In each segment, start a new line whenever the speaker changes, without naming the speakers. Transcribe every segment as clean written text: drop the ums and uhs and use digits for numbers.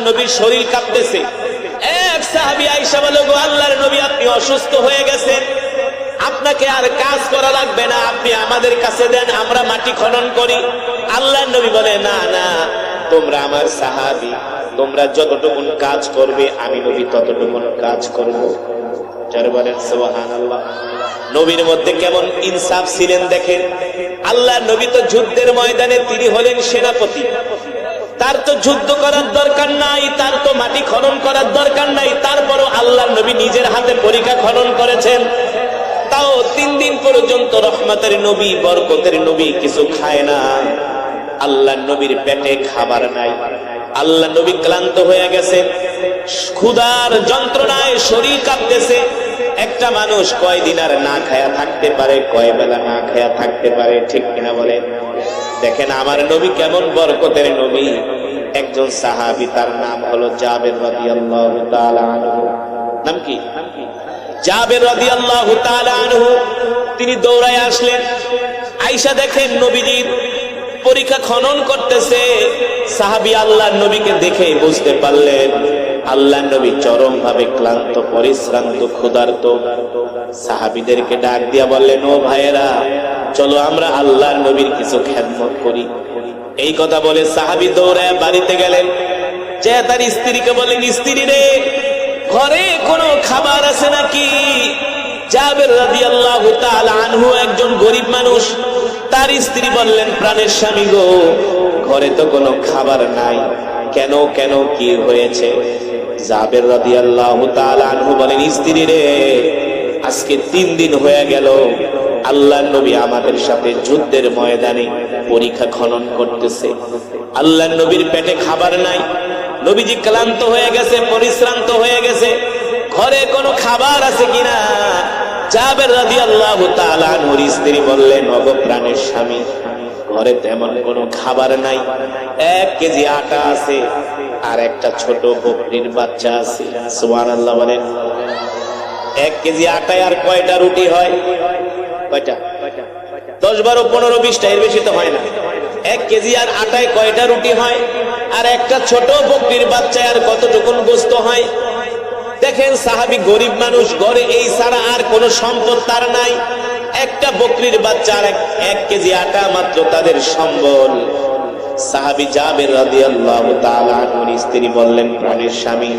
নবীর শরীর কাঁপতেছে। এক সাহাবী আয়েশা বলে, গো আল্লাহর নবী, আপনি অসুস্থ হয়ে গেছেন, আপনাকে আর কাজ করা লাগবে না, আপনি আমাদের কাছে দেন, আমরা মাটি খনন করি। আল্লাহর নবী বলে, না না, তোমরা আমার সাহাবী, তোমরা যতটুকুন কাজ করবে আমি নবী ততটুকুন কাজ করব। যারা বলেন সুবহানাল্লাহ। নবীর মধ্যে কেমন ইনসাফ ছিলেন দেখেন। আল্লাহর নবী তো যুদ্ধের ময়দানে তিনি হলেন সেনাপতি, তার তো যুদ্ধ করার দরকার নাই, তার তো মাটি খনন করার দরকার নাই, তারপরও আল্লাহর নবী নিজের হাতে পরীক্ষা খনন করেছেন। তাও 3 দিন পর্যন্ত রহমতের নবী, বরকতের নবী কিছু খায় না। আল্লাহর নবীর পেটে খাবার নাই, আল্লাহর নবী ক্লান্ত হয়ে গেছে, ক্ষুধার যন্ত্রণায় শরীর কাঁপতেছে। একটা মানুষ কয়দিন আর না খায়া থাকতে পারে, কয় বেলা না খায়া থাকতে পারে, ঠিক কিনা বলেন? দেখেন আমার নবী কেমন বরকতের নবী। একজন সাহাবী, তার নাম হলো জাবের রাদিয়াল্লাহু তাআলা আনহু। নাম কি? জাবের রাদিয়াল্লাহু তাআলা আনহু। তিনি দৌড়ায় আসলেন। আয়েশা দেখেন নবীজির পরীক্ষা খনন করতেছে। সাহাবী আল্লাহর নবীকে দেখে বুঝতে পারলেন আল্লাহর নবী চরম ভাবে ক্লান্ত, পরিশ্রান্ত, ক্ষুধার্ত। সাহাবীদেরকে ডাক দিয়া বললেন, ও ভাইয়েরা, চলো আমরা আল্লাহর নবীর কিছু খেদমত করি। এই কথা বলে সাহাবী দৌড়ায় বাড়িতে গেলেন। যে তার স্ত্রীকে বলেন, স্ত্রী রে, ঘরে কোনো খাবার আছে নাকি? জাবের রাদিয়াল্লাহু তাআলা আনহু একজন গরিব মানুষ। তার স্ত্রী বললেন, প্রাণের স্বামী গো, ঘরে তো কোনো খাবার নাই। কেন কেন, কি হয়েছে? জাবের রাদিয়াল্লাহু তাআলা আনহু বলেন, স্ত্রী রে, আজকে 3 দিন হয়ে গেল আল্লাহর নবী আমাদের সাথে যুদ্ধের ময়দানে পরীক্ষা খনন করতেছে। আল্লাহর নবীর পেটে খাবার নাই, নবীজি ক্লান্ত হয়ে গেছে, পরিশ্রান্ত হয়ে গেছে, ঘরে কোনো খাবার আছে কিনা? জাবের রাদিয়াল্লাহু তাআলা আনহুর স্ত্রী বললেন, ওগো প্রাণের স্বামী, ঘরে তেমন কোনো খাবার নাই। 1 কেজি আটা আছে, আর একটা ছোট বকরির বাচ্চা আছে। সুবহানাল্লাহ বলেন। 1 কেজি আটায় আর কয়টা রুটি হয়? কয়টা? 10, 12, 15, 20টা, এর বেশি তো হয় না। 1 কেজি আর আটায় কয়টা রুটি হয়? আর একটা ছোট বকরির বাচ্চায় আর কতটুকুন গোশত হয়? দেখেন সাহাবী গরিব মানুষ, ঘরে এই ছাড়া আর কোনো সম্পদ তার নাই। একটা বকরির বাচ্চা আর 1 কেজি আটা মাত্র তাদের সম্বল। সাহাবী জাবের রাদিয়াল্লাহু তাআলা আনহুর স্ত্রী বললেন, প্রাণের স্বামী,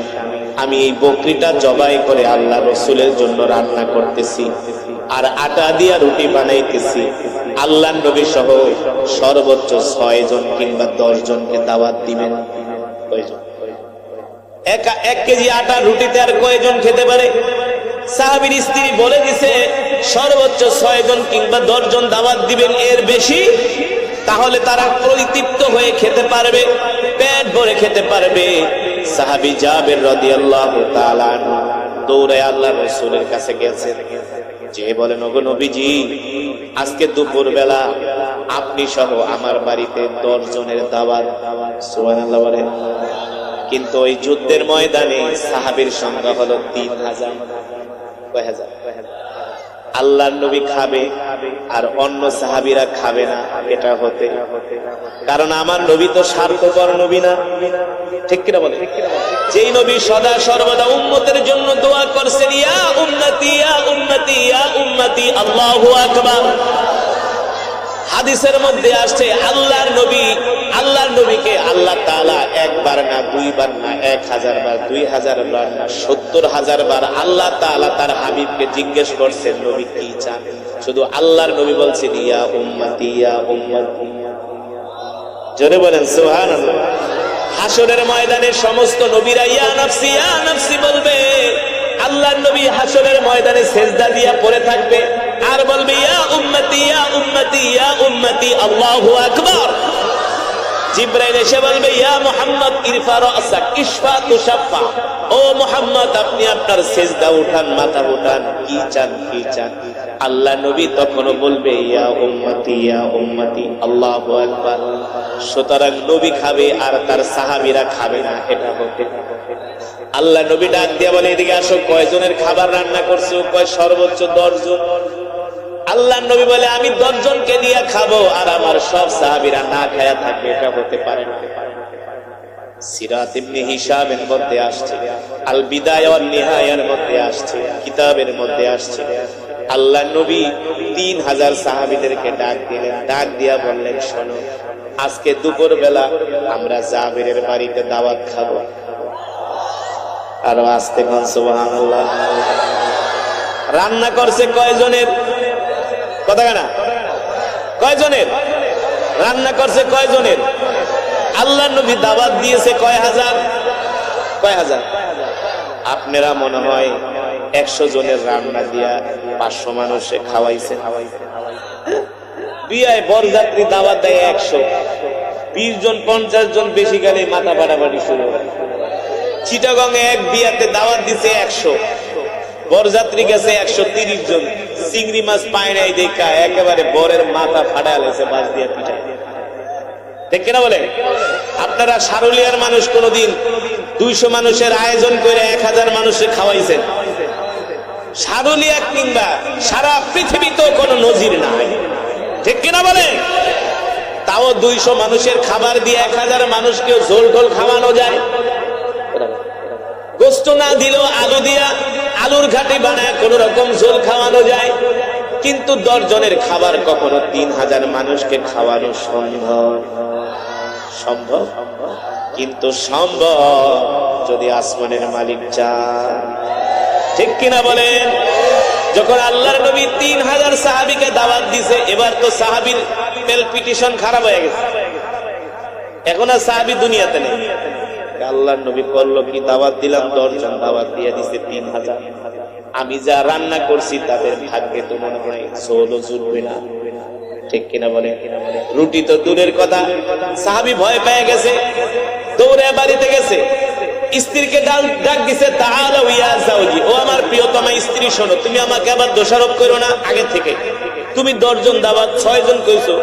আমি এই বকরিটা জবাই করে আল্লাহ রাসূলের জন্য রান্না করতেছি, আর আটা দিয়া রুটি বানাইতেছি। আল্লাহর নবী সহ সর্বোচ্চ 6 জন কিংবা 10 জনকে দাওয়াত দিবেন। কয়জন? 1 কেজি আটা রুটিতে আর কয়জন খেতে পারে? সাহাবীর স্ত্রী বলে দিছে, সর্বোচ্চ 6 জন কিংবা 10 জন দাওয়াত দিবেন, এর বেশি তাহলে তারা পরিতৃপ্ত হয়ে খেতে পারবে, পেট ভরে খেতে পারবে। সাহাবী জাবের রাদিয়াল্লাহু তাআলা আনহু দৌড়ে আল্লাহর রাসূলের কাছে গেছেন, যে বলেন, ওগো নবীজি, আজকে দুপুর বেলা আপনি সহ আমার বাড়িতে 10 জনের দাওয়াত। সুবহানাল্লাহ বলেন। কিন্তু ওই যুদ্ধের ময়দানে সাহাবীর সংখ্যা হলো 3000। কয় হাজার? আল্লাহর নবী খাবে আর অন্য সাহাবীরা খাবে না, এটা হতে, কারণ আমার নবী তো স্বার্থপর নবী না, ঠিক কিনা বলে? যেই নবী সদা সর্বদা উম্মতের জন্য দোয়া করছেন, ইয়া উম্মতি ইয়া উম্মতি ইয়া উম্মতি, আল্লাহু আকবার। হাদিসের মধ্যে আসছে আল্লাহর নবীকে আল্লাহ তাআলা 1 বার না 2 বার না 1000 বার, 2000 বার না 70000 বার আল্লাহ তাআলা তার হাবিবকে জিজ্ঞেস করছেন, নবী কি চান? শুধু আল্লাহর নবী বলছেন, ইয়া উম্মতি ইয়া উম্মতি। জোরে বলেন সুবহানাল্লাহ। হাসরের ময়দানে সমস্ত নবীরা ইয়া নাফসি বলবে। আল্লাহর নবী হাসরের ময়দানে সিজদা দিয়া পড়ে থাকবে আর বলবে, ইয়া উম্মতি ইয়া উম্মতি ইয়া উম্মতি, আল্লাহু আকবার। জিবরাইল এসে বলবে, ইয়া মুহাম্মদ ইরফা রাসাক ইশফা তুশাফা, ও মুহাম্মদ আপনি আপনার সিজদা উঠান, মাথা উঠান, কি চান কি চান? আল্লাহ নবী তখনও বলবে, ইয়া উম্মতি, আল্লাহু আকবার। সুতরাং নবী খাবে আর তার সাহাবীরা খাবে না, এটা হতে। আল্লাহ নবী ডাক দিয়া বলে, এদিকে আসো, কয়জনের খাবার রান্না করছো? কয় সর্বোচ্চ 10 জন। আল্লাহ নবী বলে, আমি 10 জনকে নিয়ে খাবো আর আমার সব সাহাবীরা না খায়া থাকবে, এটা হতে পারে না। সিরাত ইবনে হিশামের মধ্যে আসছে, আল বিদায়া ওয়ান নিহায়ার মধ্যে আসছে, কিতাবের মধ্যে আসছে, আল্লাহ নবী 3000 সাহাবীদেরকে ডাক দিলেন, ডাক দিয়া বললেন, শোনো, আজকে দুপুর বেলা আমরা জাবেরের বাড়িতে দাওয়াত খাবো। আর আস্তে কোন সুবহানাল্লাহ। রান্না করছে কয়জনের? কথা না, কয়জনের রান্না করছে? কয়জনের? আল্লাহ নবী দাওয়াত দিয়েছে কয় হাজার? কয় হাজার? আপনারা মনে হয় 100 জনের রান্না দিয়া 500 মানুষে খাওয়াইছে। বিয়ায় বরযাত্রী দাওয়াত দেয় 100, 20 জন 50 জন বেশি গেলে মাথা বাড়াবাড়ি শুরু হয়। চিটাগং এক বিয়াতে দাওয়াত দিছে 100, বরযাত্রী গেছে 130 জন, চিংড়ি মাছ পায় নাই দেখা একেবারে বরের মাথা ফাটায় লেছে বাস দিয়া পিঠায়। ঠিক কিনা বলে? আপনারা সারুলিয়ার মানুষ কোনদিন 200 মানুষের আয়োজন করে 1000 মানুষের খাওয়াইছেন? সারুলিয়া কিংবা সারা পৃথিবীতেও কোনো নজির নাই। ঠিক কিনা বলে? তাও 200 মানুষের খাবার দিয়ে 1000 মানুষকে ঝোল ঢোল খাওয়ানো যায়। গোস্ত না দিলেও আলু দিয়া আলুর ঘাটি বানায় কোন রকম ঝোল খাওয়ানো যায়। কিন্তু 10 জনের খাবার কখনো 3000 মানুষকে খাওয়ানো সম্ভব? সম্ভব, কিন্তু সম্ভব যদি আসমানের মালিক চান। ঠিক কিনা বলেন? যখন আল্লাহর নবী 3000 সাহাবীকে দাওয়াত দিছে, এবার তো সাহাবীর পেলপিটিশন খারাপ হয়ে গেছে, এখন আর সাহাবী দুনিয়াতে নেই। আল্লাহর নবী বলল কি, দাওয়াত দিলাম 10 জন, দাওয়াত দিয়ে দিছে 3000। আমি যা রান্না করছি তাদের ভাগ্যে তো মনে হয় ঝোলও জুটবে না। ঠিক কিনা বলে? রুটি তো দূরের কথা। সাহাবী ভয় পেয়ে গেছে, দৌড়ে বাড়িতে গেছে, স্ত্রীকে ডাক দিছে, তাআলা ইয়া যাওজি, ও আমার প্রিয়তমা স্ত্রী, শোনো, তুমি আমাকে আবার দোষারোপ করো না আগে থেকে। তুমি 10 জন দাওয়াত 6 জন কইছো,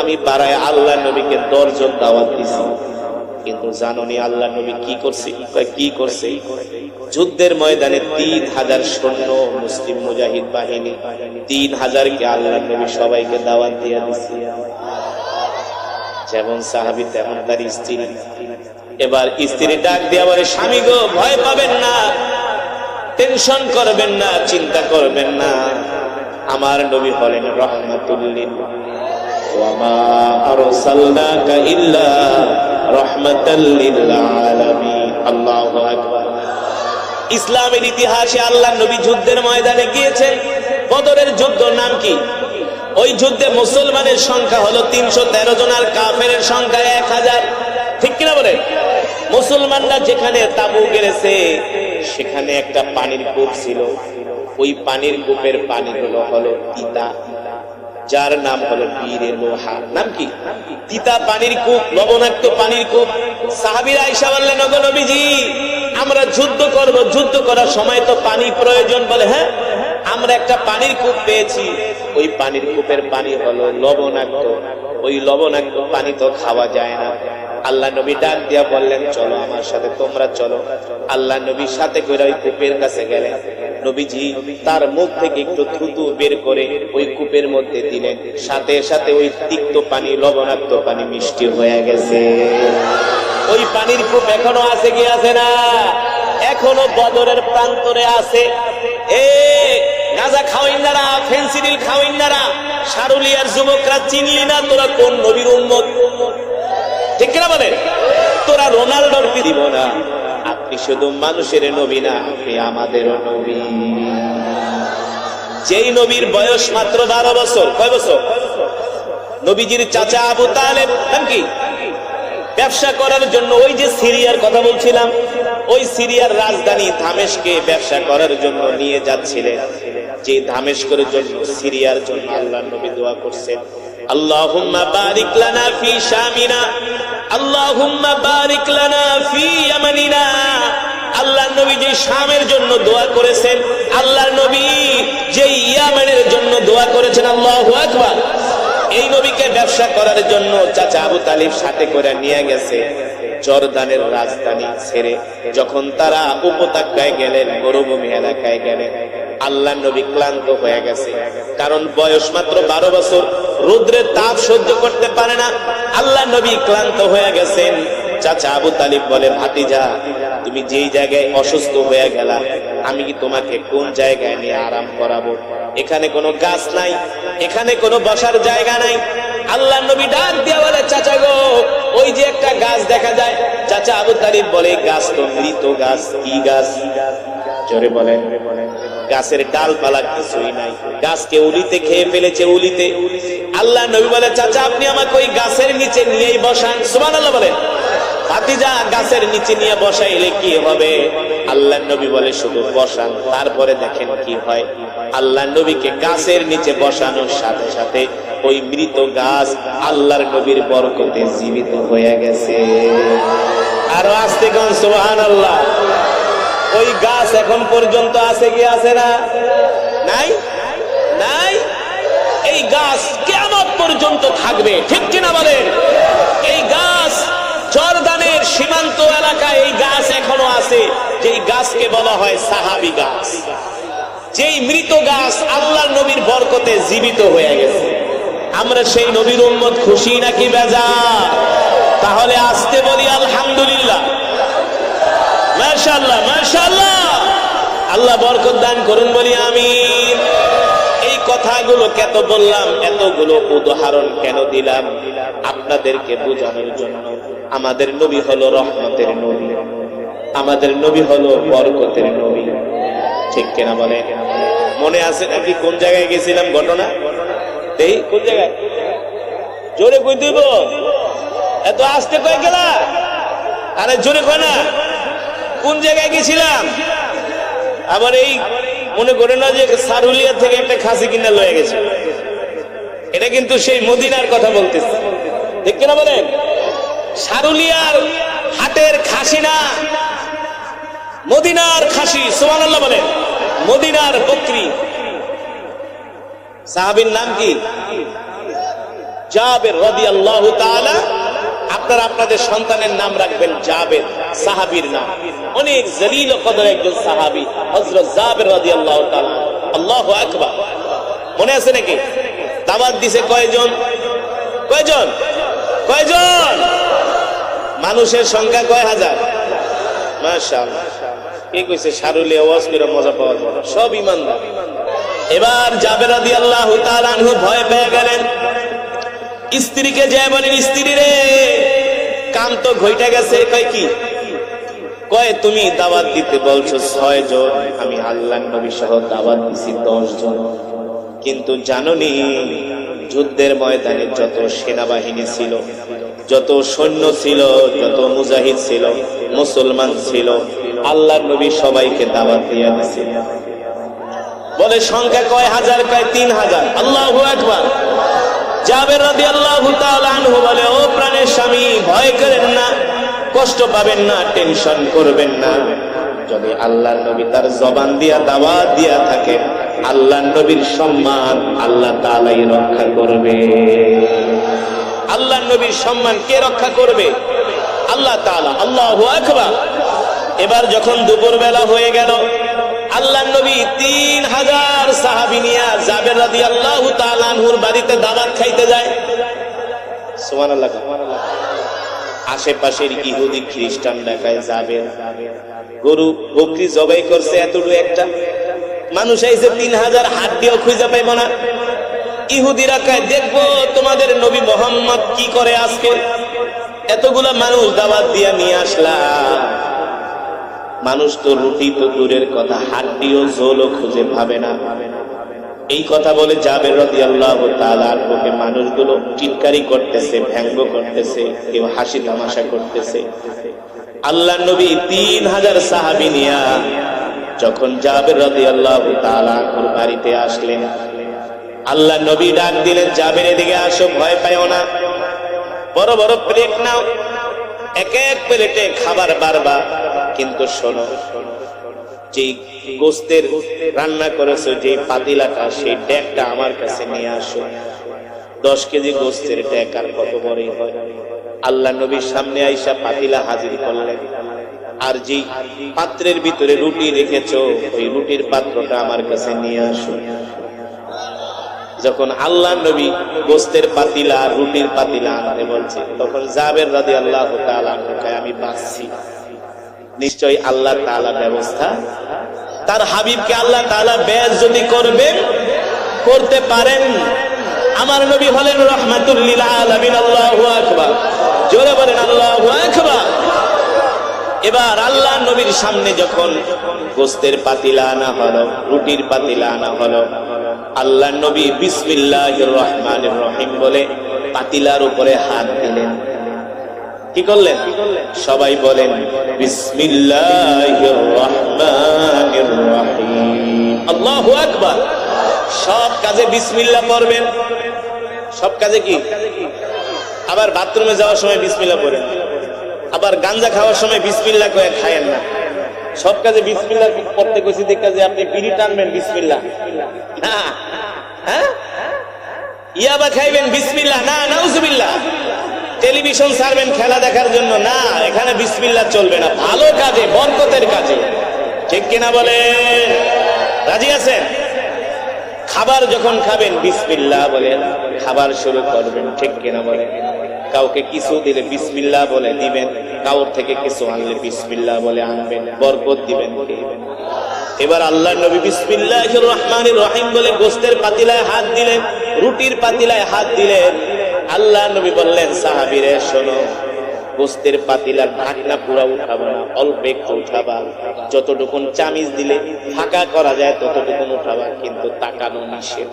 আমি বাড়ায় আল্লাহ নবীকে 10 জন দাওয়াত দিছি। কিন্তু জানোনি আল্লাহ নবী কি করছে? কি করছে? যুদ্ধের ময়দানে 3000 সৈন্য, মুসলিম মুজাহিদ বাহিনী 3000 কে আল্লাহ নবী সবাইকে দাওয়াত দিয়ে দিছে। যেমন সাহাবী তেমন তার স্ত্রী। এবার স্ত্রী ডাক দিয়ে বলে, স্বামী গো, ভয় পাবেন না, টেনশন করবেন না, চিন্তা করবেন না, আমার নবী হলেন রাহমাতুল লিল ওয়া মা আরসালনাকা ইল্লা রাহমাতাল লিল আলামিন। আল্লাহু আকবার। ইসলামের ইতিহাসে আল্লাহর নবী যুদ্ধের ময়দানে গিয়েছেন। বদরের যুদ্ধ নাম কি? ওই যুদ্ধে মুসলমানের সংখ্যা হলো 313 জন আর কাফেরের সংখ্যা 1000। ঠিক কিনা বলে? মুসলমানরা যেখানে তাবু গেড়েছে সেখানে একটা পানির কূপ ছিল। ওই পানির কূপের পানিগুলো হলো তিতা, যার নাম হলো বীরে লোহা। নাম কি? তিতা পানির কূপ, লবণাক্ত পানির কূপ। সাহাবীরা আয়েশা বললেন, ওগো নবীজি, আমরা যুদ্ধ করব, যুদ্ধ করার সময় তো পানি প্রয়োজন। বলে, হ্যাঁ, আমরা একটা পানির কূপ পেয়েছি। ওই পানির কূপের পানি হলো লবণাক্ত, ওই লবণাক্ত পানি তো খাওয়া যায় না। আল্লাহ নবী ডাক দিয়া বললেন, চলো আমার সাথে, তোমরা চলো। আল্লাহ নবীর সাথে করে ওই কূপের কাছে গেলেন। নবীজি তার মুখ থেকে একটু থুতু বের করে ওই কূপের মধ্যে দিলেন, সাথে সাথে ওই তিক্ত পানি, লবণাক্ত পানি মিষ্টি হয়ে গেছে। ওই পানির কূপ এখনো আছে কি আছে না? এখনো বদরের প্রান্তরে আছে। এ গাঁজা খাওয়াইনারা, ফেন্সিডিল খাওয়াইনারা, সারুলিয়ার যুবকরা, চিনলি না তোরা কোন নবীর উম্মত? ঠিক কিনা বলে? তোরা রোনাল্ডোর দিব না, আপনি শুধু মানুষের নবী না, আপনি আমাদেরও নবী। যেই নবীর বয়স মাত্র 12 বছর। কয় বছর? নবীজির চাচা আবু তালেব নাম কি? ব্যবসা করার জন্য ওই যে সিরিয়ার কথা বলছিলাম, ওই সিরিয়ার রাজধানী দামেস্কে ব্যবসা করার জন্য নিয়ে যাচ্ছিলেন। যে দামেস্কের জন্য, সিরিয়ার জন্য আল্লাহর নবী দোয়া করছেন, আল্লাহুম্মা বারিক লানা ফি শামিনা, আল্লাহুম্মা বারিক লানা ফি ইয়ামানিনা। আল্লাহর নবী যে শামের জন্য দোয়া করেছেন, আল্লাহর নবী যে ইয়ামানের জন্য দোয়া করেছেন। আল্লাহু আকবার। এই নবীকে ব্যবসা করার জন্য চাচা আবু তালিব সাথে করে নিয়ে গেছে জর্দানের রাজধানী ছেড়ে। যখন তারা উপত্যকায় গেলেন, মরুভূমি এলাকায় গেলেন, আল্লাহর নবী ক্লান্ত হয়ে গেছে, কারণ বয়স মাত্র 12 বছর, রৌদ্রের তাপ সহ্য করতে পারে না। আল্লাহর নবী ক্লান্ত হয়ে গেছেন। চাচা আবু তালিব বলে, ভাতিজা তুমি যেই জায়গায় অসুস্থ হয়ে গেলা, আমি কি তোমাকে কোন জায়গায় নিয়ে আরাম করাবো? এখানে কোনো গাছ নাই, এখানে কোনো বসার জায়গা নাই। আল্লাহ নবী ডাক দিয়া বলে, চাচা গো, ওই যে একটা গাছ দেখা যায়। চাচা আবু তালিব বলে, গাছ তো মৃত গাছ। কি গাছ? জোরে বলেন। গাছের ডালপালা কিছুই নাই, গাছকে উলিতে খেয়ে ফেলেছে, উলিতে। আল্লাহ নবী বলে, চাচা আপনি আমাকে ওই গাছের নিচে নিয়েই বসান। সুবহানাল্লাহ বলেন। ভাতিজা গাছের নিচে নিয়ে বসাইলে কি হবে? আল্লাহ নবী বলে, শুধু বসান, তারপরে দেখেন কি হয়। আল্লাহ নবীকে গাছের নিচে বসানোর সাথে সাথে ওই মৃত গাছ আল্লাহর নবীর বরকতে জীবিত হয়ে গেছে। আরো আস্তে কোন সুবহানাল্লাহ। ওই গাছ এখন পর্যন্ত আছে কি আছে না? নাই, নাই। এই গাছ কিয়ামত পর্যন্ত থাকবে, ঠিক কিনা বলেন? এই গাছ জর্দানের সীমান্ত এলাকায় এই গাছ এখনো আছে, যেই গাছকে বলা হয় সাহাবী গাছ। যেই মৃত গাছ আল্লাহর নবীর বরকতে জীবিত হয়ে গেছে। আমরা সেই নবীর উম্মত, খুশি নাকি বেজার? তাহলে আসতে বলি আলহামদুলিল্লাহ, মাশাআল্লাহ, মাশাআল্লাহ। আল্লাহ বরকত দান করুন, বলি আমিন। এই কথাগুলো কেন বললাম, এতগুলো উদাহরণ কেন দিলাম? আপনাদেরকে বোঝানোর জন্য। আমাদের নবী হলো রহমতের নবী, আমাদের নবী হলো বরকতের নবী, ঠিক কিনা বলে? মনে আছে নাকি কোন জায়গায় গেছিলাম ঘটনা? এই কোন জায়গায়? জোরে কই দিব? এত আস্তে কই গেলা? আরে জোরে কয় না। কোন জায়গায় গেছিলাম? আবার এই মনে করে না যে সারুলিয়া থেকে একটা খাসি কিনা লয়ে গেছে। এটা কিন্তু সেই মদিনার কথা বলতেছে, ঠিক কিনা বলেন? সারুলিয়ার হাটের খাসি না, মদিনার খাসি। সুবহানাল্লাহ বলেন। মদিনার বকরি। সাহাবীর নাম কি? জাবের রাদিয়াল্লাহু তাআলা। আপনারা আপনাদের সন্তানের নাম রাখবেন জাবের, সাহাবীর নাম। অনেক জলিল কদর একজন সাহাবী, হযরত জাবের রাদিয়াল্লাহু তাআলা। আল্লাহু আকবার। মনে আছে নাকি? দাওয়াত দিছে কয়জন? কয়জন? কয়জন? মানুষের সংখ্যা কয় হাজার? মাশাআল্লাহ। কি কইছে? সারুলিয়া ওয়াজ করে মজা পাওয়া যায়, সব ঈমানদার। এবার জাবের রাদিয়াল্লাহু তাআলা আনহু ভয় পেয়ে গেলেন। স্ত্রীকে যে বলেন, স্ত্রী রে, কাম তো ঘইটা গেছে। কয় কি? কয় তুমি দাওয়াত দিতে বলছো 6 জন, আমি আল্লাহর নবী সহ দাওয়াত দিছি 10 জন। কিন্তু জানোনি যুদ্ধের ময়দানে যত সেনাবাহিনী ছিল, যত সৈন্য ছিল, যত মুজাহিদ ছিল, মুসলমান ছিল, আল্লাহর নবী সবাইকে দাওয়াত দিয়ে দিয়েছে। বলে সংখ্যা কয় হাজার? কয় 3000। আল্লাহু আকবার। জাবের রাদিয়াল্লাহু তাআলা আনহু বলে, ও প্রাণের স্বামী, ভয় করেন না, কষ্ট পাবেন না, টেনশন করবেন না। যদি আল্লাহর নবী তার জবান দিয়া দাওয়াত দিয়া থাকে, আল্লাহর নবীর সম্মান আল্লাহ তাআলাই রক্ষা করবে। আল্লাহর নবীর সম্মান কে রক্ষা করবে? আল্লাহ তাআলা। আল্লাহু আকবার। এবার যখন দুপুর বেলা হয়ে গেল, আল্লাহর নবী 3000 সাহাবী নিয়ে জাবের রাদিয়াল্লাহু তাআলা আনহুর বাড়িতে দাওয়াত খাইতে যায়। সুবহানাল্লাহ। আশেপাশের ইহুদি খ্রিস্টান দেখায় জাবের গরু বকরি জবাই করছে, এতটুকু একটা মানুষ আইছে, 3000 হাত দিয়েও খুঁজে পাইব না। ইহুদিরা কয়, দেখবো তোমাদের নবী মুহাম্মদ কি করে আজকে। এতগুলা মানুষ দাওয়াত দিয়া নিয়ে আসলাম, মানুষ তো রুটি তো দূরের কথা, হাড্ডিও ঝোলও খুঁজে পাবে না। এই কথা বলে জাবের রাদিয়াল্লাহু তাআলা আনহুকে মানুষগুলো টিটকারি করতেছে, ব্যঙ্গ করতেছে, কেউ হাসি তামাশা করতেছে। আল্লাহর নবী 3000 সাহাবী নিয়া যখন জাবের রাদিয়াল্লাহু তাআলা আনহুর বাড়িতে আসলেন, আল্লাহর নবী ডাক দিলেন, জাবের এদিকে আসো, ভয় পাইও না, বড় বড় প্লেট নাও, এক এক প্লেটে খাবার বারবা, কিন্তু শোনো, যে গোস্তের রান্না করেছো যে পাতিলাটা, সেই ডেকটা আমার কাছে নিয়ে আসো। 10 কেজি গোস্তের ডেক আর কত বড়ই হয়। আল্লাহ নবীর সামনে আইসা পাতিলা হাজির করলেন, আর যে পাত্রের ভিতরে রুটি রেখেছো, ওই রুটির পাত্রটা আমার কাছে নিয়ে আসো। যখন আল্লাহ নবী গোস্তের পাতিলা আর রুটির পাতিলা আনতে বলছে, তখন জাবের রাদিয়াল্লাহু তাআলা কয় আমি বাঁচছি, নিশ্চয়ই আল্লাহ তাআলা ব্যবস্থা, তার হাবিবকে আল্লাহ তাআলা বেইজ্জতি করবেন, করতে পারেন। আমার নবী হলেন রাহমাতুল লিল আলামিন। আল্লাহু আকবার, জোরে বলেন আল্লাহু আকবার। এবার আল্লাহ নবীর সামনে যখন গোস্তের পাতিলা আনা হলো, রুটির পাতিলা আনা হলো, আল্লাহ নবী বিসমিল্লাহির রহমানির রহিম বলে পাতিলার উপরে হাত দিলেন। কি করলেন? সবাই বলেন বিসমিল্লাহির রহমানির রহিম। আল্লাহু আকবার। সব কাজে বিসমিল্লাহ পড়বেন, সব কাজে কি? আবার বাথরুমে যাওয়ার সময় বিসমিল্লাহ পড়েন, আবার গাঞ্জা খাওয়ার সময় বিসমিল্লাহ কয়ে খায়েন না। সব কাজে বিসমিল্লাহ পড়তে কইছি দেখা যে আপনি বিড়ি টানবেন বিসমিল্লাহ না, হ্যাঁ, ইয়াবা খাইবেন বিসমিল্লাহ না, নাউজুবিল্লাহ। টেলিভিশন ছাড়বেন খেলা দেখার জন্য না, এখানে বিসমিল্লাহ চলবে না। ভালো কাজে, বরকতের কাজে, ঠিক কিনা বলেন? রাজি আছেন? খাবার যখন খাবেন বিসমিল্লাহ বলে খাবার শুরু করবেন, ঠিক কিনা বলেন? কাউকে কিছু দিলে বিসমিল্লাহ বলে দিবেন, কাউর থেকে কিছু আনলে বিসমিল্লাহ বলে আনবেন, বরকত দিবেন। এবার আল্লাহর নবী বিসমিল্লাহির রহমানির রহিম বলে গোস্তের পাতিলায় হাত দিলেন, রুটির পাতিলায় হাত দিলেন। আল্লাহ নবী বললেন সাহাবীরে শোনো, গোস্তের পাতিলার ঢাকনা পুরা উঠাবা না, অল্প একটু উঠাবা, যতটুকুন চামিচ দিলে ফাঁকা করা যায় ততটুকুন উঠাবা, কিন্তু তাকানো নিষেধ।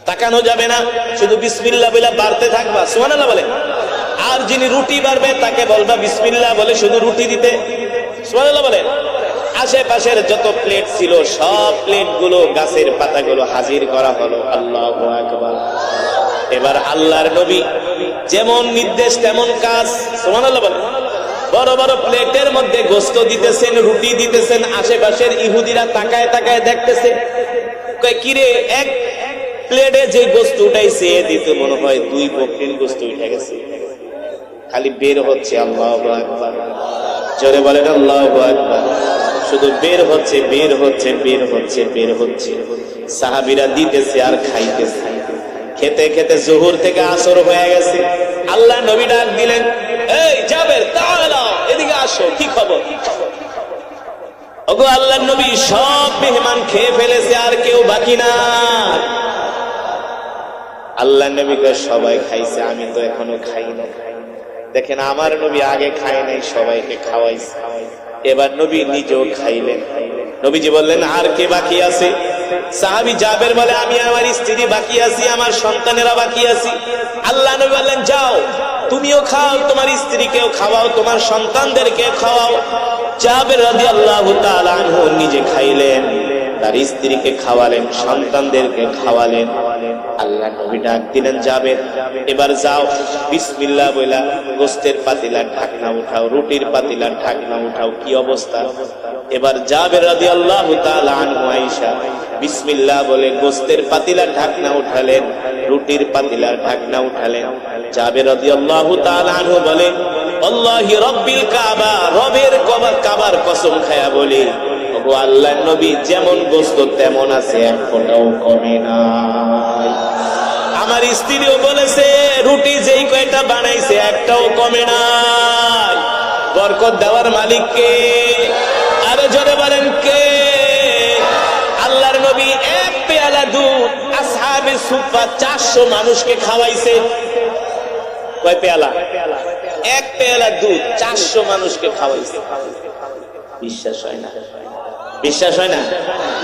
তাকানো যাবে না, শুধু বিসমিল্লাহ বলে বাড়তে থাকবা, সুবহানাল্লাহ বলে। আর যিনি রুটি বাড়বে তাকে বলবা বিসমিল্লাহ বলে শুধু রুটি দিতে, সুবহানাল্লাহ বলে। আশেপাশের যত প্লেট ছিল সব প্লেট গুলো, গাছের পাতাগুলো হাজির করা হলো। আল্লাহু আকবার। এবার আল্লাহর নবী যেমন নির্দেশ তেমন কাজ, সুবহানাল্লাহ বলে। বড় বড় প্লেটের মধ্যে গোস্ত দিতেছেন, রুটি দিতেছেন। আশেপাশের ইহুদিরা তাকায় তাকায় দেখতেছে, কয় কিরে এক প্লেটে যে গোস্ত উঠাইছে এ দিতে মনে হয় 2 বকরির গোস্ত উঠে গেছে, খালি বের হচ্ছে। আল্লাহু আকবার, জোরে বলেন আল্লাহু আকবার। শুধু বের হচ্ছে, বের হচ্ছে, বের হচ্ছে, বের হচ্ছে। সাহাবীরা দিতেছে আর খাইতেছে। খেতে খেতে জোহর থেকে আসর হয়ে গেছে। আল্লাহ নবী ডাক দিলেন, এই জাবের তাআলা এদিকে আসো, কি খবর? ওগো আল্লাহর নবী, সব মেহমান খেয়ে ফেলেছে, আর কেউ বাকি না। আল্লাহর নবী কয় সবাই খাইছে, আমি তো এখনো খাই না। দেখেন আমার নবী আগে খায় নাই, সবাইকে খাওয়াইছে। এবার নবী নিজেও খাইলেন। নবীজি বললেন আর কে বাকি আছে? সাহাবী জাবের বলে আমি আমার স্ত্রী বাকি আছি, আমার সন্তানেরা বাকি আছি। আল্লাহ নবী বললেন যাও তুমিও খাও, তোমার স্ত্রীকেও খাওয়াও, তোমার সন্তানদেরকে খাওয়াও। জাবের রাদিয়াল্লাহু তাআলা আনহু নিজে খাইলেন, তার স্ত্রীকে খাওয়ালেন, সন্তানদেরকে খাওয়ালেন। আল্লাহ নবী ডাক দিলেন জাবের এবার যাও বিসমিল্লাহ বইলা গোস্তের পাতিলার ঢাকনা উঠাও, রুটির পাতিলার ঢাকনা উঠাও। কি অবস্থা? এবার জাবের রাদিয়াল্লাহু তাআলা আনহু আয়েশা বিসমিল্লাহ বলে গোস্তের পাতিলার ঢাকনা উঠালেন, রুটির পাতিলার ঢাকনা উঠালেন। জাবের রাদিয়াল্লাহু তাআলা আনহু বলে আল্লাহি রাব্বিল কাবা, রবের কাবার কসম খায়া বলি ওগো আল্লাহর নবী যেমন গোস্ত তেমন আছে, এক ফোঁটাও কমে নাই। আমার স্ত্রীও বলেছে রুটি যেই কয়টা বানাইছে একটাও কমে নাই। বরকত দেওয়ার মালিক কে? আরো জোরে বলেন কে? আল্লাহর নবী এক পেয়ালা দুধ আসহাবে সুফা 400 মানুষকে খাওয়াইছে। কয় পেয়ালা? এক পেয়ালা দুধ 400 মানুষকে খাওয়াইছে। বিশ্বাস হয় না? বিশ্বাস হয় না?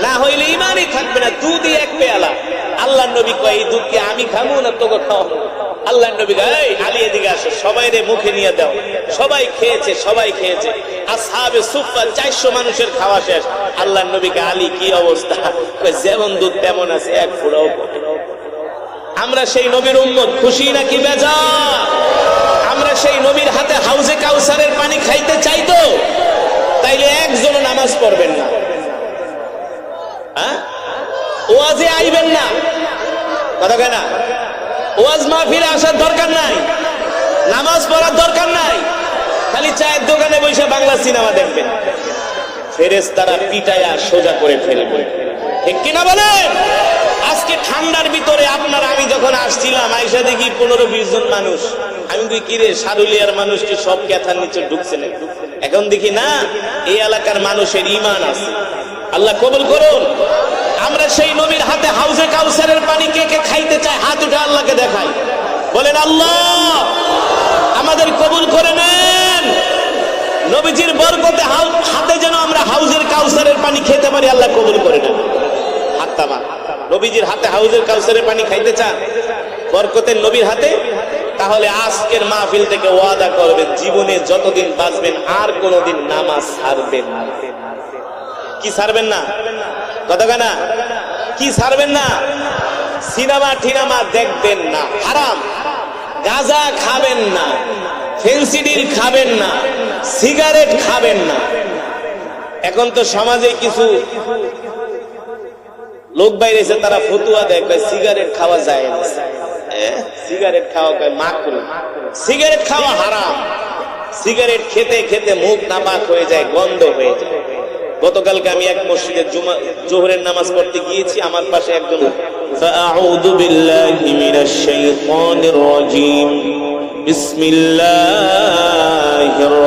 না হইলে ইমানই থাকবে না। দুধই এক পেয়ালা। আল্লাহর নবী কয় এই দুধ কি আমি খাবো না তোকে খাওয়াবো? আল্লাহর নবী কয় এই আলী এদিকে আসো, সবাই রে মুখে নিয়ে দাও। সবাই খেয়েছে, সবাই খেয়েছে। আসহাবে সুফা 400 মানুষের খাওয়া শেষ। আল্লাহর নবীকে আলী কি অবস্থা? কয় যেমন দুধ তেমন আছে, এক ফোঁটাও কমে নাই। আমরা সেই নবীর উম্মত, খুশি নাকি বেজার? আমরা সেই নবীর হাতে হাউজে কাউসারের পানি খাইতে চাই তো? তাইলে একজনও নামাজ পড়বেন না, ওয়াজে আইবেন না, কথা কয় না? ওয়াজ মাহফিলে আসার দরকার নাই, নামাজ পড়ার দরকার নাই, খালি চায়ের দোকানে বসে বাংলা সিনেমা দেখবেন। ফেরেশতারা পিটায়া সোজা করে ফেলবে, ঠিক কিনা বলেন? আজ আজকে ঠান্ডার ভিতরে আপনারা, আমি যখন আসছিলাম আইসা দেখি 15-20 জন মানুষ। আমি কই কিরে সারুলিয়ার মানুষ কি সব ক্যাথার নিচে ঢুকছে না? এখন দেখি না, এই এলাকার মানুষের ঈমান আছে। আল্লাহ কবুল করুন। আমরা সেই নবীর হাতে হাউজে কাউসারের পানি কে কে খাইতে চায় হাত উঠে আল্লাহকে দেখাই, বলেন আল্লাহ আমাদের কবুল করে নেন। নবীজির বরকতে হাতে যেন আমরা হাউজের কাউসারের পানি খেতে পারি, আল্লাহ কবুল করে নেন। হাততামা নবীজির হাতে হাউজের কাউসারের পানি খাইতে চান বরকতের নবীর হাতে? তাহলে আজকের মাহফিল থেকে ওয়াদা করবেন জীবনে যতদিন বাঁচবেন আর কোনোদিন নামাজ ছাড়বেন না। কি ছাড়বেন না? কথা না, কি ছাড়বেন না? সিনেমা টিনেমা দেখবেন না, হারাম। গাঁজা খাবেন না, ফেন্সিডিল খাবেন না, সিগারেট খাবেন না। এখন তো সমাজে কিছু লোক বাইরেছে, তারা ফতুয়া দেয় সিগারেট খাওয়া যায় না। সিগারেট খাওয়া মাকরুহ, সিগারেট খাওয়া হারাম। সিগারেট খেতে খেতে মুখ নাপাক হয়ে যায়, গন্ধ হয়ে যায়। গতকালকে আমি এক মসজিদে জোহরের নামাজ পড়তে গিয়েছি, আমার পাশে একজন ফাআউযু বিল্লাহি মিনাশ শাইতানির রাজীম বিসমিল্লাহির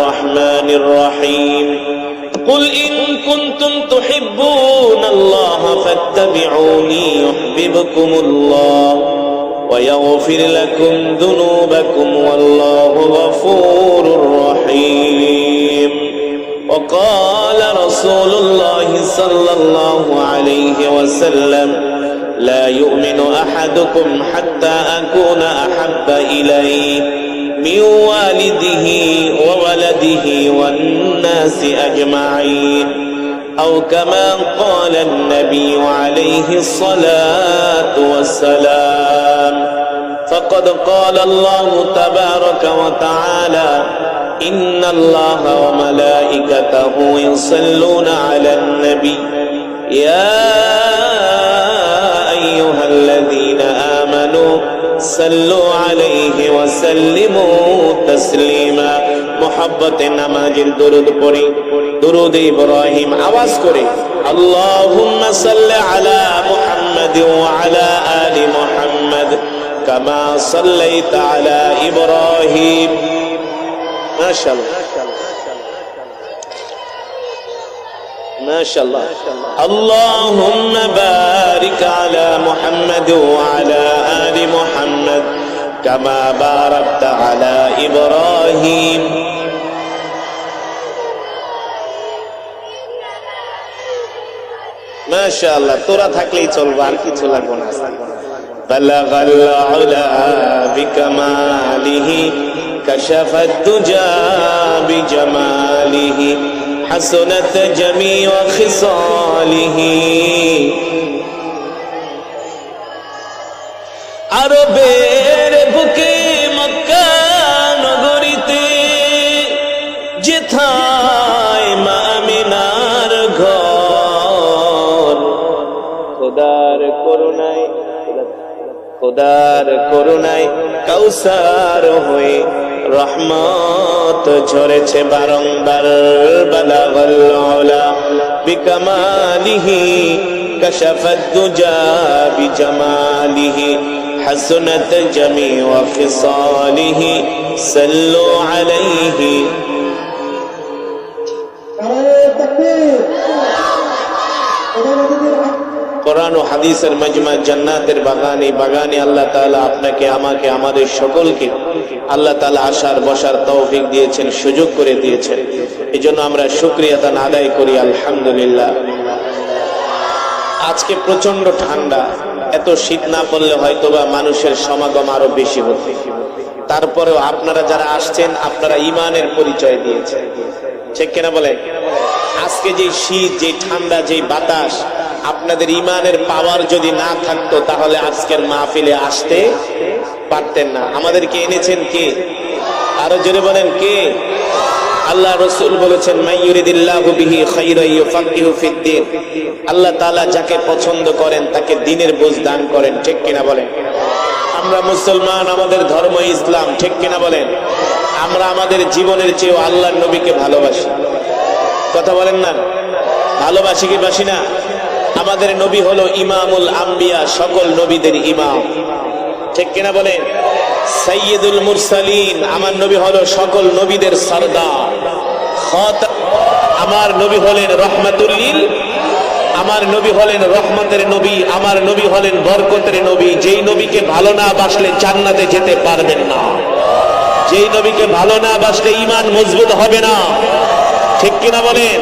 রহমানির রহিম قل إن كنتم تحبون الله فاتبعوني يحببكم الله ويغفر لكم ذنوبكم والله غفور رحيم وقال رسول الله صلى الله عليه وسلم لا يؤمن أحدكم حتى أكون أحب إليه من والده وولده والناس أجمعين أو كما قال النبي عليه الصلاة والسلام فقد قال الله تبارك وتعالى إن الله وملائكته يصلون على النبي يا أيها الذين آمنوا صلوا عليه وسلموا تسليما محبت নামাজের দরুদ পড়ি, দরুদ ইব্রাহিম আওয়াজ করে আল্লাহুম্মা সাল্লি আলা মুহাম্মাদ ওয়া আলা আলি মুহাম্মাদ কামা সাল্লাইতা আলা ইব্রাহিম। মাশাআল্লাহ মাশাআল্লাহ। আল্লাহুম্মা বারিক আলা মুহাম্মাদ ওয়া আলা আলি মুহাম্মাদ কামা বারাকতা আলা ইব্রাহিম। মাশাআল্লাহ, তোরা থাকলেই চলবে, আর কিছু লাগবে না। বালাগাল উলা বিকামালিহি কাশাফাত দুজা বিজামালিহি হাসনাত জামিউ খিসালিহি। আরবের বুকে মক্কা নগরীতে যেথায় মা আমিনার ঘর, খোদার করুণায় কাউসার হয়ে রহমত ঝরেছে বারংবার। বালাগাল উলা বিকামালিহি কাশাফাত দুজা বিজামালিহি হাসনাত জামিউ খিসালিহি সাল্লু আলাইহি। কোরআন ও হাদিসের মজমা জান্নাতের বাগান, এই বাগানে আল্লাহ তাআলা আপনাকে, আমাকে, আমাদের সকলকে আল্লাহ তাআলা আসার বসার তৌফিক দিয়েছেন, সুযোগ করে দিয়েছেন। এজন্য আমরা শুকরিয়া আদায় করি আলহামদুলিল্লাহ। আজকে প্রচন্ড ঠান্ডা, এত শীত না পড়লে হয়তোবা মানুষের সমাগম আরো বেশি হতো। তারপরেও আপনারা যারা আসছেন, আপনারা ঈমানের পরিচয় দিয়েছেন, ঠিক কিনা বলেন? আজকে যে শীত, যে ঠান্ডা, যে বাতাস, আপনাদের ঈমানের পাওয়ার যদি না থাকতো তাহলে আজকের মাহফিলে আসতে পারতেন না। আমাদেরকে এনেছেন কে? আরো জোরে বলেন কে? আল্লাহ রাসূল বলেছেন মাইয়ুরিদিল্লাহু বিহি খায়রান ইউফাক্কিহু ফিদ্দীন। আল্লাহ তাআলা যাকে পছন্দ করেন তাকে দ্বীনের বুঝ দান করেন, ঠিক কিনা বলেন? আমরা মুসলমান, আমাদের ধর্ম ইসলাম, ঠিক কিনা বলেন? আমরা আমাদের জীবনের চেয়ে আল্লাহর নবীকে ভালোবাসি, কথা বলেন না? ভালোবাসি কি বাসি না? আমাদের নবী হলো ইমামুল আম্বিয়া, সকল নবীদের ইমাম, ঠিক কিনা বলেন? সাইয়্যিদুল মুরসালিন, আমার নবী হলো সকল নবীদের সরদার। আমার নবী হলেন রহমাতুল লিল, আমার নবী হলেন রহমতের নবী, আমার নবী হলেন বরকতের নবী। যেই নবীকে ভালো না বাসলে জান্নাতে যেতে পারবেন না, যেই নবীকে ভালো না বাসলে ঈমান মজবুত হবে না, ঠিক কিনা বলেন?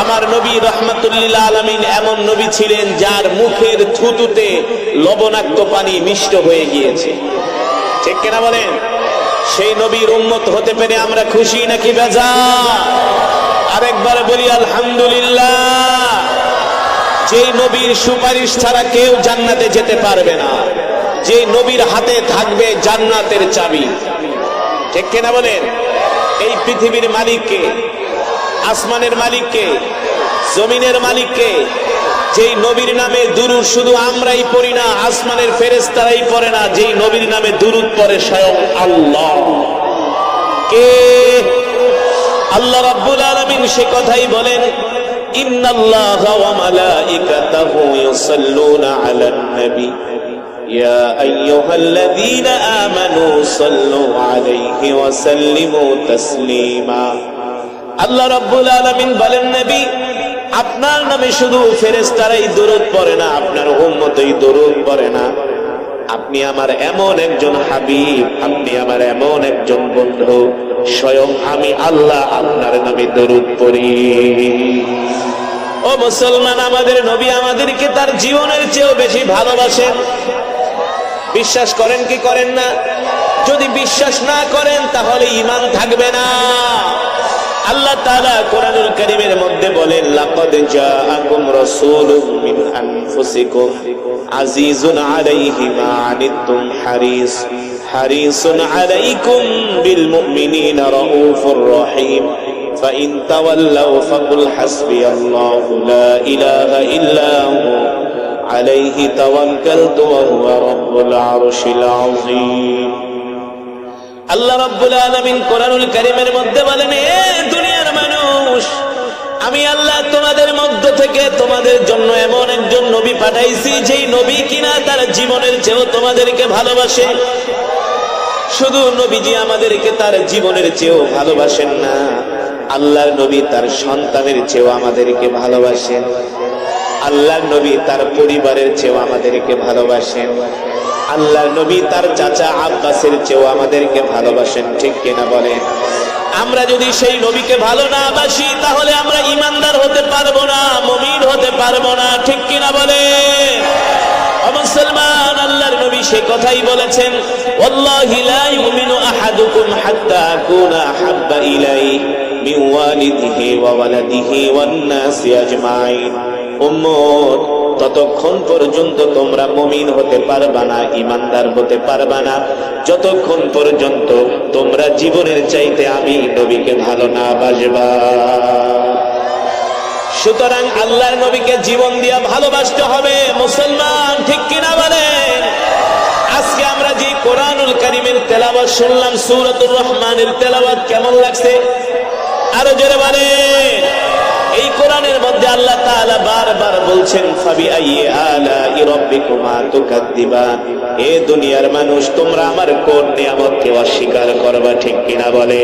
আমার নবী রহমাতুল লিল আলামিন এমন নবী ছিলেন যার মুখের থুতুতে লবণাক্ত পানি মিষ্ট হয়ে গিয়েছে, ঠিক কিনা বলেন? সেই নবীর উম্মত হতে পেরে আমরা খুশি নাকি বেজার? আরেকবার বলি আলহামদুলিল্লাহ। যেই নবীর সুপারিশ ছাড়া কেউ জান্নাতে যেতে পারবে না, যে নবীর হাতে থাকবে জান্নাতের চাবি, ঠিক কিনা বলেন? এই পৃথিবীর মালিককে, আসমানের মালিককে, জমিনের মালিককে, যেই নবীর নামে দুরূদ শুধু আমরাই পড়ি না, আসমানের ফেরেশতারাই পড়ে না, যেই নবীর নামে দুরূদ পড়ে স্বয়ং আল্লাহ। কে? আল্লাহ রাব্বুল আলামিন সে কথাই বলেন, ইন্নাল্লাহা ওয়া মালাইকাতাহু ইউসাল্লুনা আলান নবী ইয়া আইয়ুহাল্লাযীনা আমানু সাল্লু আলাইহি ওয়া সাল্লিমু তাসলিমা। আল্লাহ রাব্বুল আলামিন বলেন, নবী আপনার নামে শুধু ফেরেশতারাই দরুদ পড়ে না, আপনার উম্মতই দরুদ পড়ে না। আপনি আমার এমন একজন হাবিব, আপনি আমার এমন একজন বন্ধু, স্বয়ং আমি আল্লাহ আপনার নামে দরুদ পড়ি। ও মুসলমান, আমাদের নবী আমাদেরকে তার জীবনের চেয়েও বেশি ভালোবাসেন। বিশ্বাস করেন কি করেন না? যদি বিশ্বাস না করেন তাহলে ঈমান থাকবে না। আল্লাহ তাআলা কোরআনুল কারীমের মধ্যে বলেন, লাকাদ জাআকুম রাসূলুম মিন আনফুসিকুম আজিজুন আলাইহি মা আনিতুম হারিসুন আলাইকুম বিল মুমিনিনা রাউফুর রহিম ফাইন তাওয়াল্লাউ ফাকুল হাসবিয়াল্লাহু লা ইলাহা ইল্লা হু আলাইহি তাওয়াক্কালতু ওয়া হুয়া রাব্বুল আরশিল আযীম। আল্লাহ রাব্বুল আলামিন কোরআনুল কারীমের মধ্যে বলেন, এ দুনিয়ার মানুষ, আমি আল্লাহ তোমাদের মধ্য থেকে তোমাদের জন্য এমন একজন নবী পাঠাইছি, যেই নবী কিনা তার জীবনের চেয়েও তোমাদেরকে ভালোবাসে। শুধু নবীজি আমাদেরকে তার জীবনের চেয়েও ভালোবাসেন না, আল্লাহর নবী তার সন্তানের চেয়েও আমাদেরকে ভালোবাসেন, আল্লাহর নবী তার পরিবারের চেয়েও আমাদেরকে ভালোবাসেন, আল্লাহর নবী তার চাচা আব্বাসের চেয়েও আমাদেরকে ভালোবাসেন, ঠিক কিনা বলেন? আমরা যদি সেই নবীকে ভালো না বাসি তাহলে আমরা ঈমানদার হতে পারবো না, মুমিন হতে পারবো না, ঠিক কিনা বলেন? ও মুসলমান, আল্লাহর নবী সে কথাই বলেছেন, ওয়াল্লাহি লা ইউমিনু আহাদুকুম হাত্তা আকুনা আহাব্বা ইলাইহি মিন ওয়ালিদিহি ওয়া ওয়ালাদিহি ওয়ান নাসি আজমাইন। উম্মত, ততক্ষণ পর্যন্ত তোমরা মুমিন হতে পারবা না, ঈমানদার হতে পারবা না, যতক্ষণ পর্যন্ত তোমরা জীবনের চাইতে আমি নবীকে ভালো না বাসবা। সুতরাং আল্লাহর নবীকে জীবন দিয়া ভালোবাসতে হবে মুসলমান, ঠিক কিনা বলেন? আজকে আমরা যে কোরআনুল কারীমের তেলাওয়াত শুনলাম, সূরাতুর রহমানের তেলাওয়াত কেমন লাগছে? আরো জোরে বলেন। এই কোরআনের মধ্যে আল্লাহ তাআলা বারবার বলছেন, ফাবি আইয়ি আলাই রাব্বিকুমা তুকাদ্দিবান। এ দুনিয়ার মানুষ, তোমরা আমার কোন নিয়ামতকে অস্বীকার করবা, ঠিক কিনা বলে?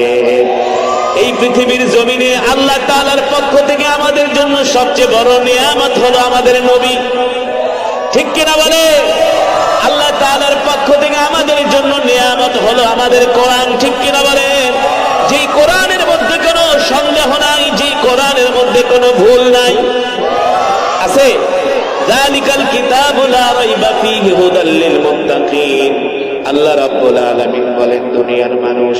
এই পৃথিবীর জমিনে আল্লাহ তাআলার পক্ষ থেকে আমাদের জন্য সবচেয়ে বড় নিয়ামত হলো আমাদের নবী, ঠিক কিনা বলে? আল্লাহ তাআলার পক্ষ থেকে আমাদের জন্য নিয়ামত হলো আমাদের কোরআন, ঠিক কিনা বলে? যেই কোরআনের মধ্যে কোনো সন্দেহ নাই, যেই কোরআনের মধ্যে কোনো ভুল নাই, আছে যালিকাল কিতাবু লা রাইবা ফীহি হুদাল লিল মুত্তাকিন। আল্লাহ রাব্বুল আলামিন বলেন, দুনিয়ার মানুষ,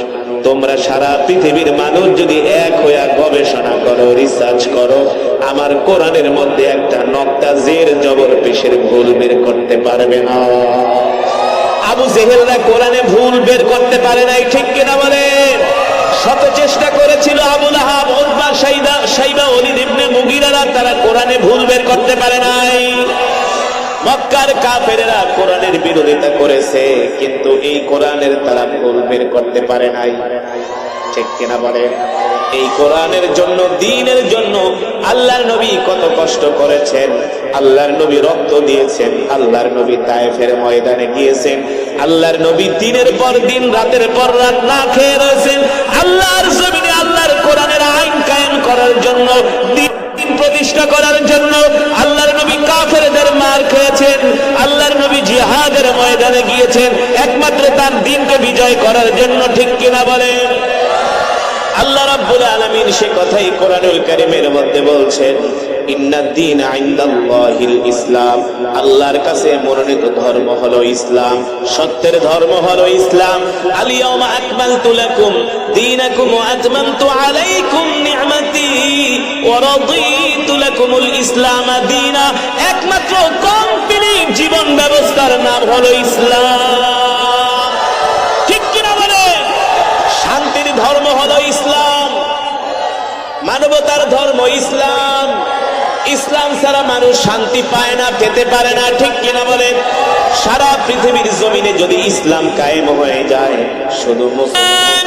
তোমরা সারা পৃথিবীর মানুষ যদি এক হয়ে গবেষণা করো, রিসার্চ করো, আমার কোরআনের মধ্যে একটা নক্তা জের জবর পেশের ভুল বের করতে পারবে না। আবু জেহেলরা কোরআনে ভুল বের করতে পারে নাই, ঠিক কিনা বলেন? শত চেষ্টা করেছিল আবু লাহাব, উতবা, শাইবা, ওলীদ ইবনে মুগীরারা, তারা কোরআনে ভুল বের করতে পারে নাই। মক্কার কাফেরেরা কোরআনের বিরোধিতা করেছে, কিন্তু এই কোরআনের তারা ভুল বের করতে পারে নাই, ঠিক কিনা বলে? এই কোরআনের জন্য, দ্বীনের জন্য আল্লাহর নবী কত কষ্ট করেছেন, আল্লাহর নবী রক্ত দিয়েছেন, আল্লাহর নবী তায়েফের ময়দানে গিয়েছেন, আল্লাহর নবী দিনের পর দিন, রাতের পর রাত না খেয়ে রয়েছেন আল্লাহর জমিনে আল্লাহর কোরআনের আইন কায়েম করার জন্য, দ্বীন প্রতিষ্ঠা করার জন্য। আল্লাহর নবী কাফেরদের মার খেয়েছেন, আল্লাহর নবী জিহাদের ময়দানে গিয়েছেন একমাত্র তার দ্বীনকে বিজয় করার জন্য। ঠিক কিনা বলেন? আল্লাহ রাব্বুল আলামিন সে কথাই কোরআনুল কারীমের মধ্যে বলছেন, ইন্নাদ-দীনা ইনদাল্লাহিল ইসলাম, আল্লাহর কাছে মনোনীত ধর্ম হলো ইসলাম, সত্যের ধর্ম হলো ইসলাম। আল ইয়াওমা আকমালতু লাকুম দীনাকুম ওয়া আতমামতু আলাইকুম নি'মাতি ওয়া রাদিতু লাকুমুল ইসলাম দীনা। একমাত্র কমপ্লিট জীবন ব্যবস্থার নাম হলো ইসলাম। ঠিক কিনা বলে? শান্তির ধর্ম হলো ইসলাম, মানবতার ধর্ম ইসলাম। ইসলাম ছাড়া মানুষ শান্তি পায় না, পেতে পারে না। ঠিক কিনা বলেন? সারা পৃথিবীর জমিনে যদি ইসলাম কায়েম হয়ে যায়, শুধু মুসলমান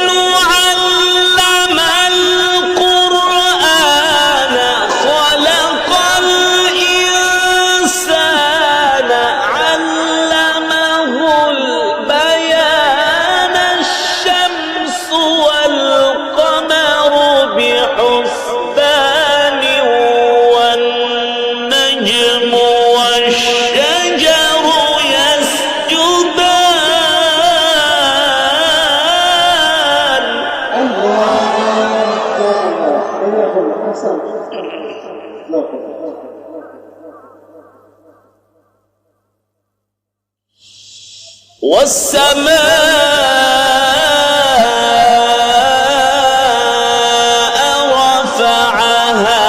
والسماء رفعها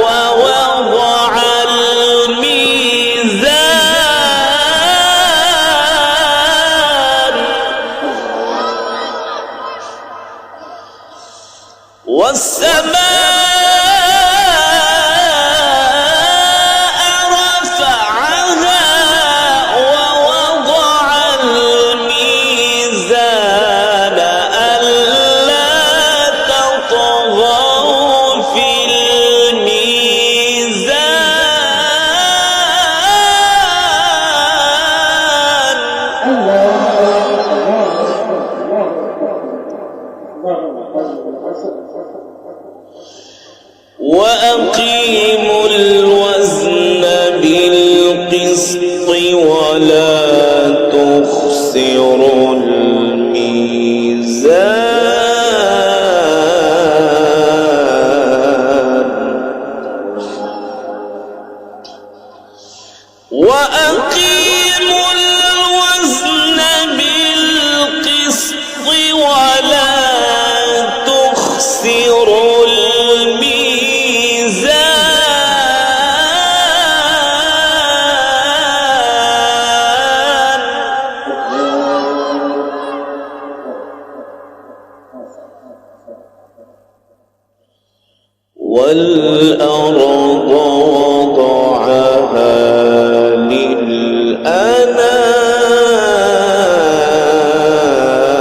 ووضع الميزان والسماء وأقيموا الوزن بالقسط ولا تخسروا الميزان وأقيموا الوزن بالقسط ولا تخسروا والأرض وضعها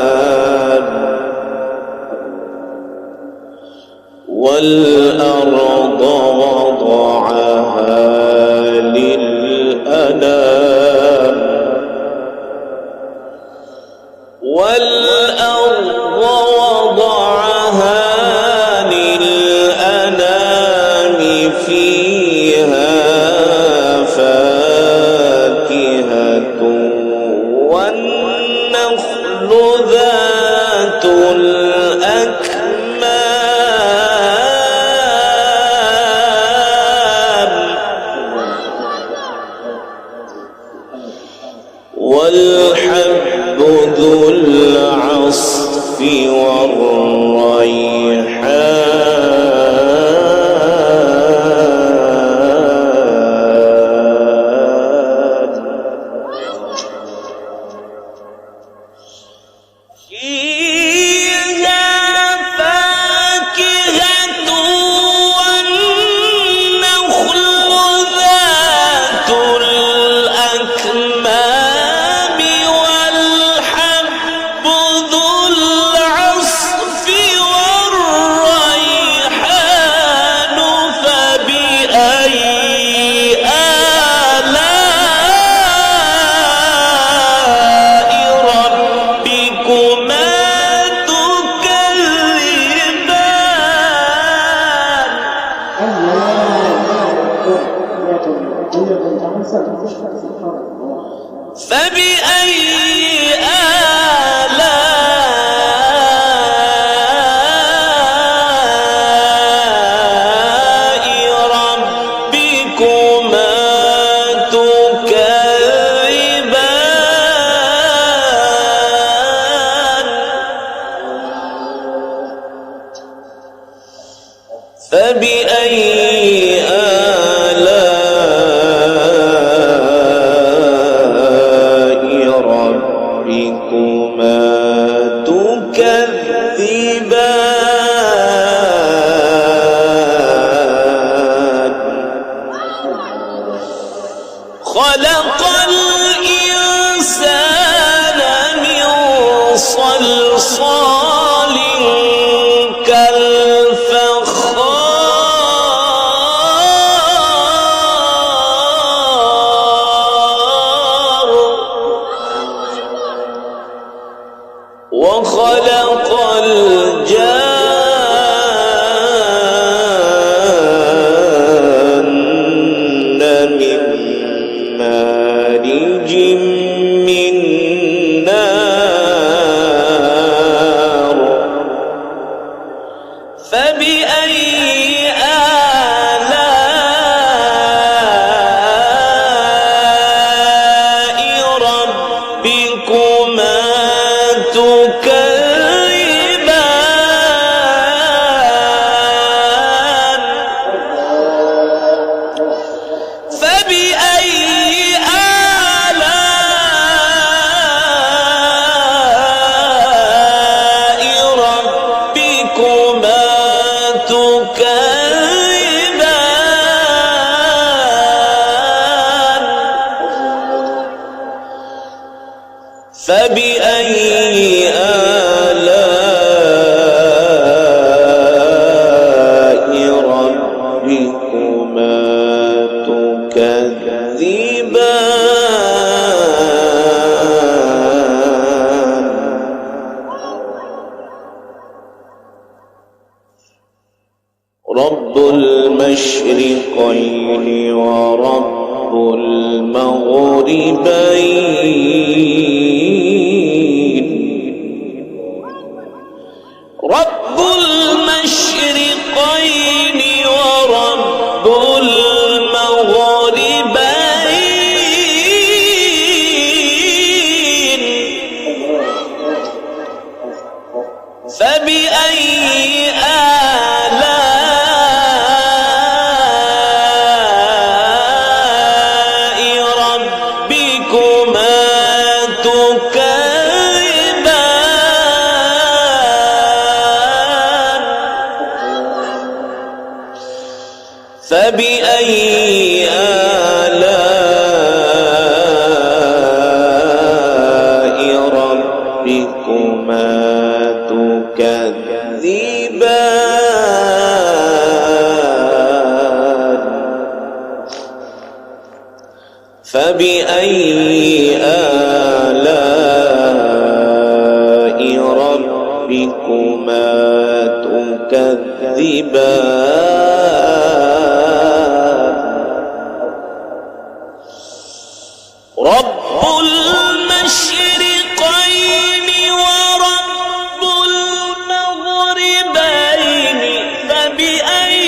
للأنام والأرض وضعها للأنام والأرض وضعها فيها فاكهة والنخل ذات الأكمام والحب ذو العصف والريحان فبأي آلاء ربكما تكذبان فبأي خلق الإنسان من صلصال كالفخار وخلق الجان من مارج من نار فبأي آلاء ربكما تكذبان فبأي فبأي آلاء ربكما تكذبان رب المشرقين ورب المغربين رب المشرقين ورب المغربين فبأي آلاء ربكما تكذبان فبأي آلاء ربكما تكذبان فبأي آلاء ربكما تكذبان رب المشرقين ورب المغربين فبأي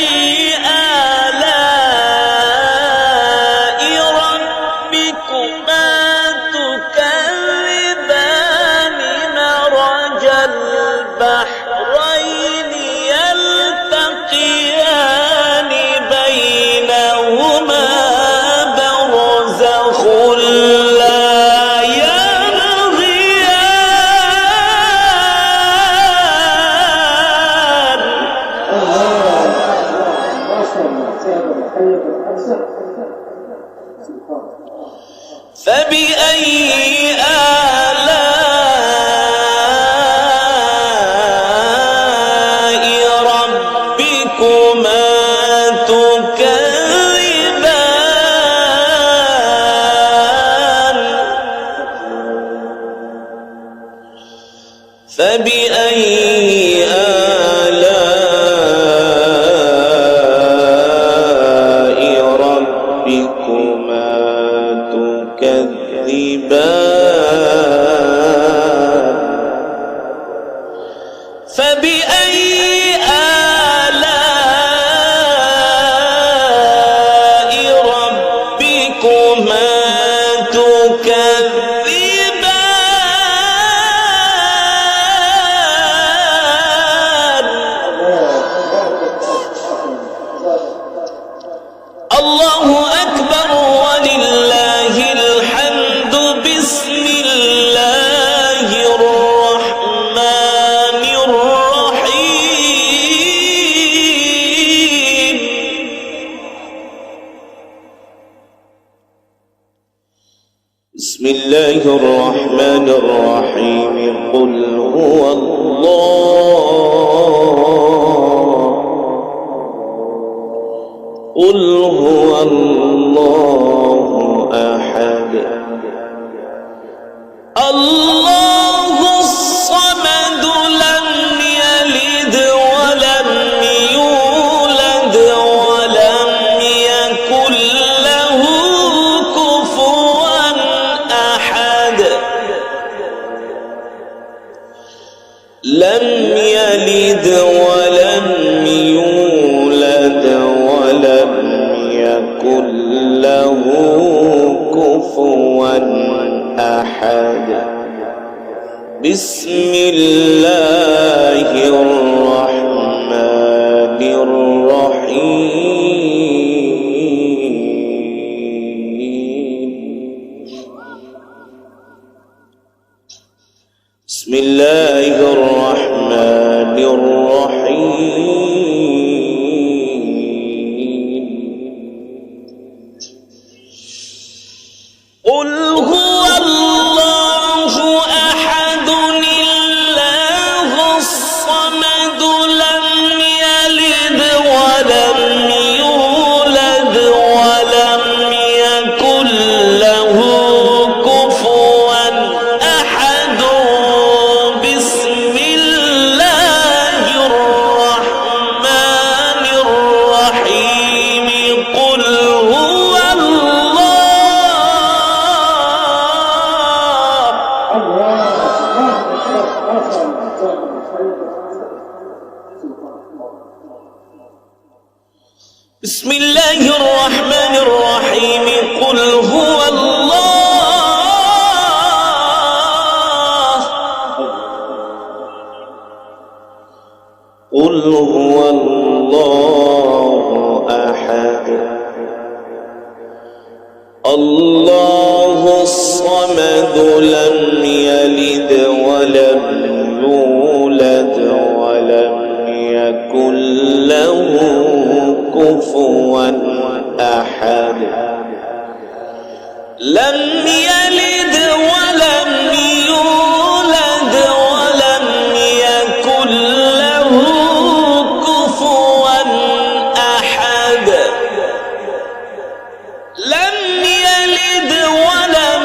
آلاء ربكما تكذبان مرج البحرين يلتقيان بينهما برزخ لا يبغيان فبأي آلاء ربكما تكذبان فبأي آلاء بسم الله الرحمن الرحيم قل هو الله أحد الله الصمد لم يلد ولم يولد ولم يكن له كفوا أحد لم يلد ولم يولد ولم يكن له كفوا أحد بسم الله الرحمن الرحيم بسم الله الرحمن الرحيم قل هو الله أحد الله الصمد لم يلد ولم يولد ولم يكن له كفوا أحد بسم الله الرحمن الرحيم قل هو بسم الله الرحمن الرحيم قل هو الله قل هو الله أحد الله الصمد لم يلد ولم يولد ولم يكن له كفوا أحد لم يلد ولم يولد ولم يكن له كفوا أحد لم يلد ولم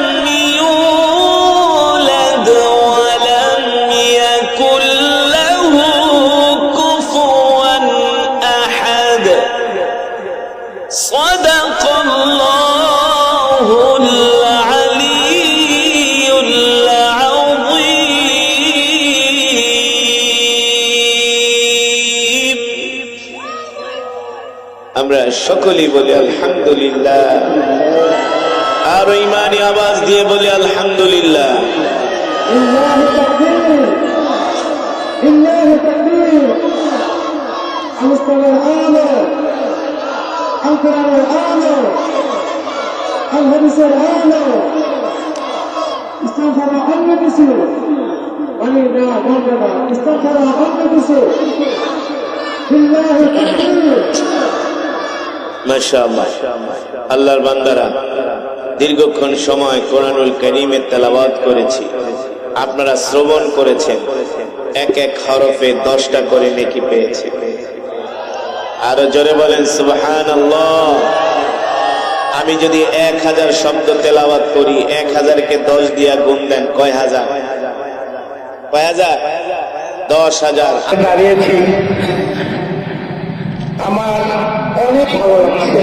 يولد ولم يكن له كفوا أحد صدق الله العلي العظيم আমরা সকলেই বলি আলহামদুলিল্লাহ আর ঈমানি আওয়াজ দিয়ে বলি আলহামদুলিল্লাহ
লিল্লাহি তাকবীর লিল্লাহি তাকবীর মুস্তাফার আলো আল কোরআনের আলো আল হাদিসের আলো ইস্তিগফার অন্য কিছু বলি না বলবে না ইস্তিগফার অন্য কিছু লিল্লাহি তাকবীর
মাশাআল্লাহ আল্লাহর বান্দারা দীর্ঘক্ষণ সময় কোরআনুল কারীমের তেলাওয়াত করেছি আপনারা শ্রবণ করেছেন এক এক হরফে 10টা করে নেকি পেয়েছে আরো জোরে বলেন সুবহানাল্লাহ আমি যদি 1000 শব্দ তেলাওয়াত করি 1000 কে 10 দিয়া গুণ দেন কয় হাজার 10,000
দাঁড়িয়েছি আমার অনেক ভালো লাগছে।